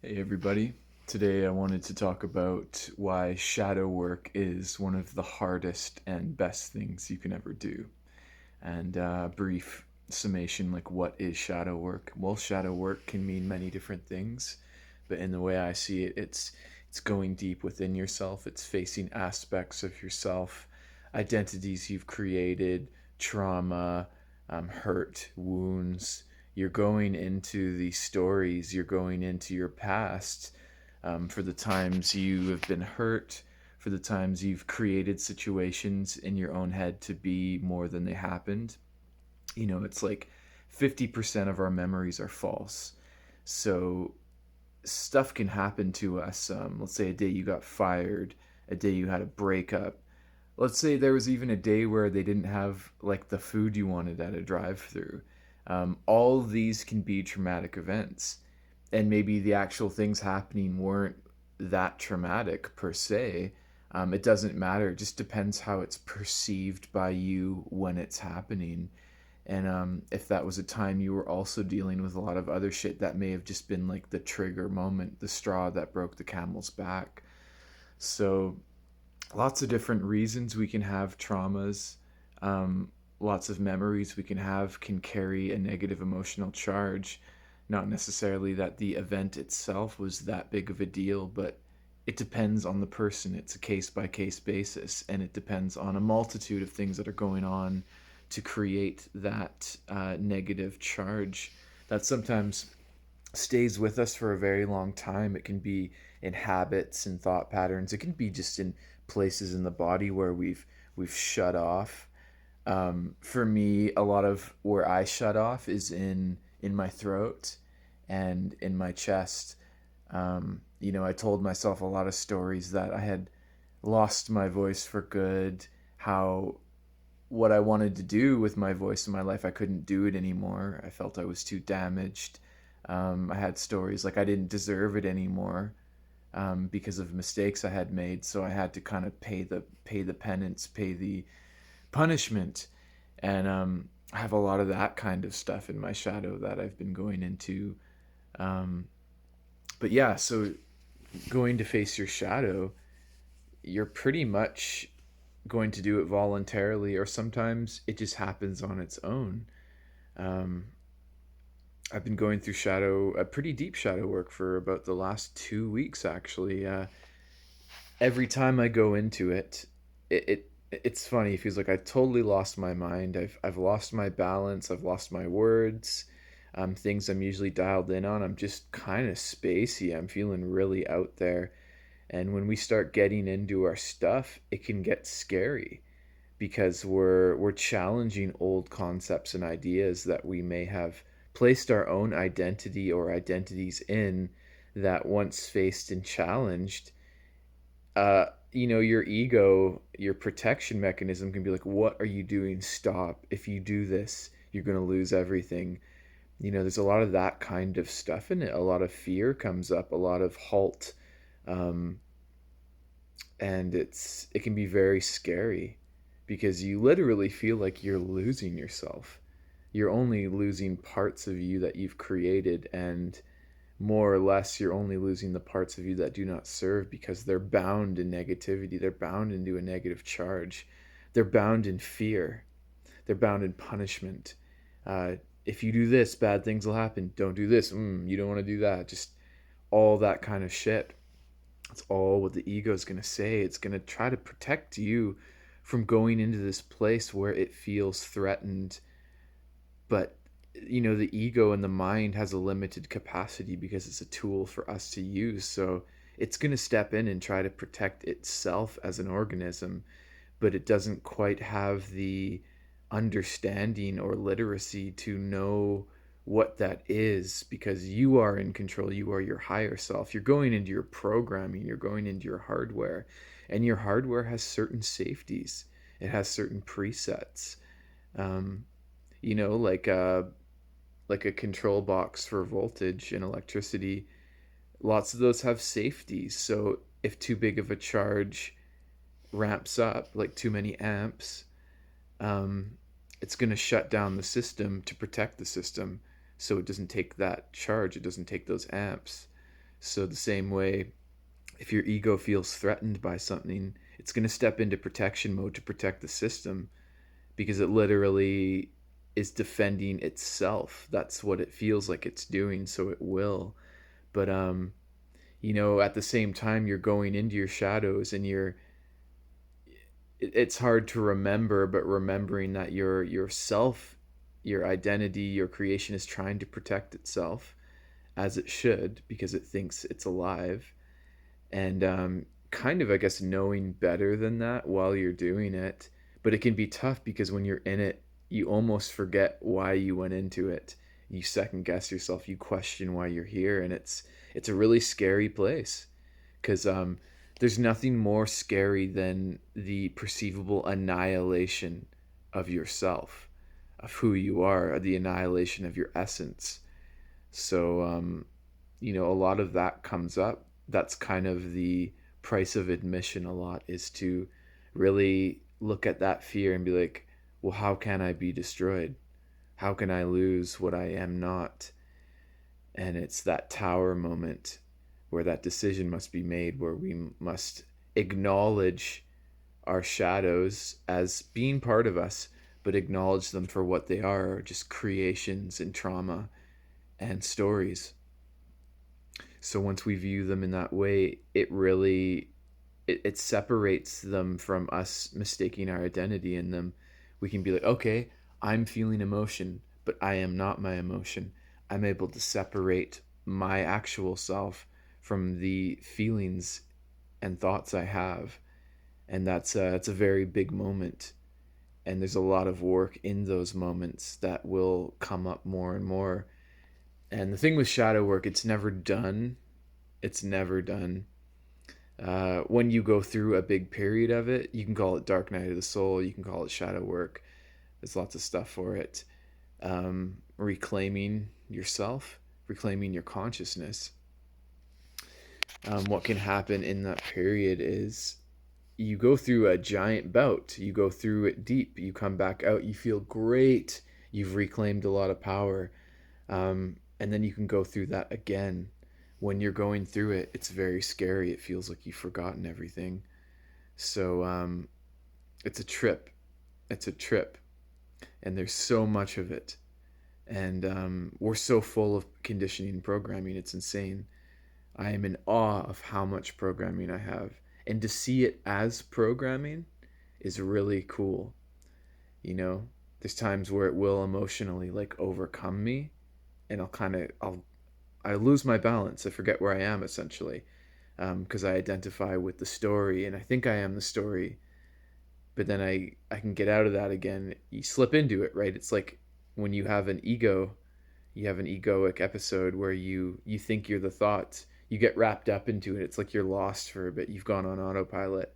Hey everybody. Today I wanted to talk about why shadow work is one of the hardest and best things you can ever do. And brief summation, like what is shadow work? Well, shadow work can mean many different things, but in the way I see it, it's going deep within yourself. It's facing aspects of yourself, identities you've created, trauma, hurt, wounds. You're going into these stories, you're going into your past, for the times you have been hurt, for the times you've created situations in your own head to be more than they happened. It's like 50% of our memories are false. So stuff can happen to us. Let's say a day you got fired, a day you had a breakup. Let's say there was even a day where they didn't have like the food you wanted at a drive-through. All of these can be traumatic events, and maybe the actual things happening weren't that traumatic per se. It doesn't matter. It just depends how it's perceived by you when it's happening. And if that was a time you were also dealing with a lot of other shit, that may have just been like the trigger moment, the straw that broke the camel's back. So, lots of different reasons we can have traumas. Lots of memories we can have can carry a negative emotional charge. Not necessarily that the event itself was that big of a deal, but it depends on the person. It's a case by case basis, and it depends on a multitude of things that are going on to create that negative charge that sometimes stays with us for a very long time. It can be in habits and thought patterns. It can be just in places in the body where we've shut off. For me, a lot of where I shut off is in my throat and in my chest. I told myself a lot of stories that I had lost my voice for good, how what I wanted to do with my voice in my life, I couldn't do it anymore. I felt I was too damaged. I had stories like I didn't deserve it anymore, because of mistakes I had made. So I had to kind of pay the penance, pay the punishment, and I have a lot of that kind of stuff in my shadow that I've been going into. Um, but yeah, so going to face your shadow, you're pretty much going to do it voluntarily, or sometimes it just happens on its own. Um, I've been going through a pretty deep shadow work for about the last 2 weeks, actually. Every time I go into it, it's funny. It feels like I totally lost my mind. I've lost my balance. I've lost my words. Things I'm usually dialed in on. I'm just kind of spacey. I'm feeling really out there. And when we start getting into our stuff, it can get scary because we're challenging old concepts and ideas that we may have placed our own identity or identities in, that once faced and challenged, your ego, your protection mechanism can be like, what are you doing? Stop. If you do this, you're going to lose everything. There's a lot of that kind of stuff in it. A lot of fear comes up, a lot of halt. Um, and it can be very scary because you literally feel like you're losing yourself. You're only losing parts of you that you've created, and more or less you're only losing the parts of you that do not serve because they're bound in negativity, they're bound into a negative charge, they're bound in fear, they're bound in punishment. uh, if you do this, bad things will happen. Don't do this. You don't want to do that. Just all that kind of shit. That's all what the ego is going to say. It's going to try to protect you from going into this place where it feels threatened. But, the ego and the mind has a limited capacity because it's a tool for us to use. So it's going to step in and try to protect itself as an organism, but it doesn't quite have the understanding or literacy to know what that is, because you are in control. You are your higher self. You're going into your programming, you're going into your hardware, and your hardware has certain safeties, it has certain presets. um, like a control box for voltage and electricity, lots of those have safeties. So if too big of a charge ramps up, like too many amps, um, it's going to shut down the system to protect the system, so it doesn't take that charge, it doesn't take those amps. So the same way, if your ego feels threatened by something, it's going to step into protection mode to protect the system, because it literally is defending itself. That's what it feels like it's doing, so it will. But at the same time, you're going into your shadows, and it's hard to remember, but remembering that yourself, your identity, your creation is trying to protect itself, as it should, because it thinks it's alive. And kind of, I guess, knowing better than that while you're doing it. But it can be tough, because when you're in it, you almost forget why you went into it. You second guess yourself, you question why you're here, and it's a really scary place, because there's nothing more scary than the perceivable annihilation of yourself, of who you are, the annihilation of your essence. So a lot of that comes up. That's kind of the price of admission a lot, is to really look at that fear and be like, well, how can I be destroyed? How can I lose what I am not? And it's that tower moment where that decision must be made, where we must acknowledge our shadows as being part of us, but acknowledge them for what they are, just creations and trauma and stories. So once we view them in that way, it separates them from us mistaking our identity in them. We can be like, okay, I'm feeling emotion, but I am not my emotion. I'm able to separate my actual self from the feelings and thoughts I have. And it's a very big moment. And there's a lot of work in those moments that will come up more and more. And the thing with shadow work, it's never done. It's never done. When you go through a big period of it, you can call it dark night of the soul. You can call it shadow work. There's lots of stuff for it. Reclaiming yourself, reclaiming your consciousness. What can happen in that period is you go through a giant bout. You go through it deep. You come back out. You feel great. You've reclaimed a lot of power. And then you can go through that again. When you're going through it, it's very scary. It feels like you've forgotten everything. So it's a trip. It's a trip. And there's so much of it. And we're so full of conditioning and programming. It's insane. I am in awe of how much programming I have. And to see it as programming is really cool. There's times where it will emotionally like overcome me, and I lose my balance. I forget where I am, essentially, because I identify with the story, and I think I am the story. But then I can get out of that again. You slip into it, right? It's like when you have an ego, you have an egoic episode where you think you're the thought. You get wrapped up into it. It's like you're lost for a bit. You've gone on autopilot.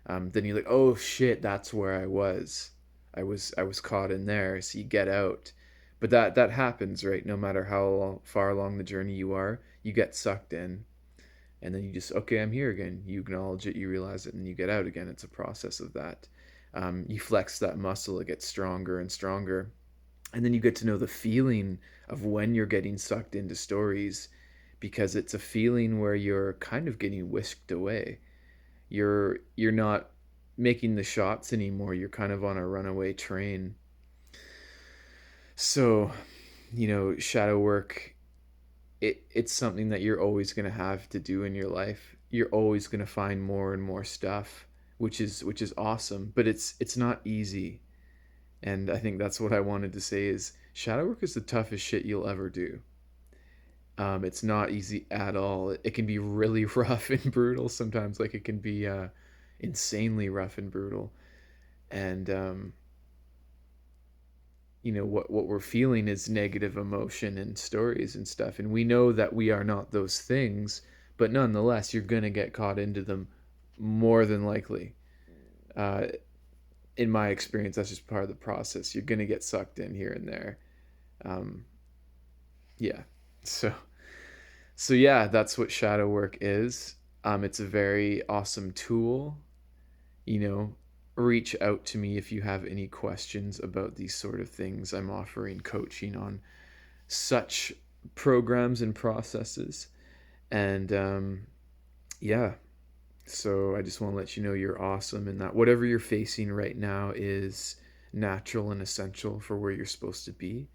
Then you're like, oh shit, that's where I was. I was caught in there. So you get out. But that happens, right? No matter how far along the journey you are, you get sucked in, and then you just, okay, I'm here again. You acknowledge it, you realize it, and you get out again. It's a process of that. You flex that muscle, it gets stronger and stronger, and then you get to know the feeling of when you're getting sucked into stories, because it's a feeling where you're kind of getting whisked away. You're not making the shots anymore. You're kind of on a runaway train. So, shadow work, it's something that you're always going to have to do in your life. You're always going to find more and more stuff, which is awesome, but it's not easy. And I think that's what I wanted to say is shadow work is the toughest shit you'll ever do. It's not easy at all. It can be really rough and brutal sometimes. Like, it can be insanely rough and brutal. And what we're feeling is negative emotion and stories and stuff, and we know that we are not those things, but nonetheless you're gonna get caught into them, more than likely. uh, in my experience, that's just part of the process. You're gonna get sucked in here and there. um, yeah. So yeah, that's what shadow work is. It's a very awesome tool. you know, Reach out to me if you have any questions about these sort of things. I'm offering coaching on such programs and processes. And yeah, so I just want to let you know you're awesome and that whatever you're facing right now is natural and essential for where you're supposed to be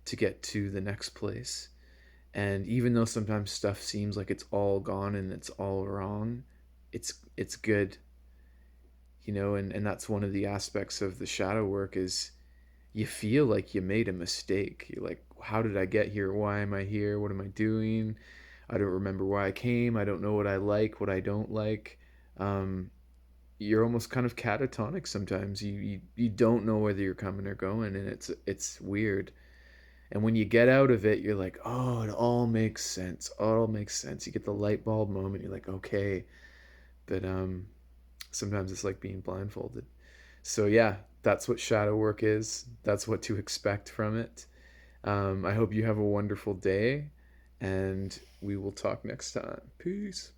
to get to the next place. And even though sometimes stuff seems like it's all gone and it's all wrong, it's good, and that's one of the aspects of the shadow work is you feel like you made a mistake. You're like, how did I get here? Why am I here? What am I doing? I don't remember why I came. I don't know what I like, what I don't like. Um, you're almost kind of catatonic sometimes. You don't know whether you're coming or going, and it's weird. And when you get out of it, you're like, oh, it all makes sense. All makes sense. You get the light bulb moment. You're like, okay, but sometimes it's like being blindfolded. So yeah, that's what shadow work is. That's what to expect from it. I hope you have a wonderful day, and we will talk next time. Peace.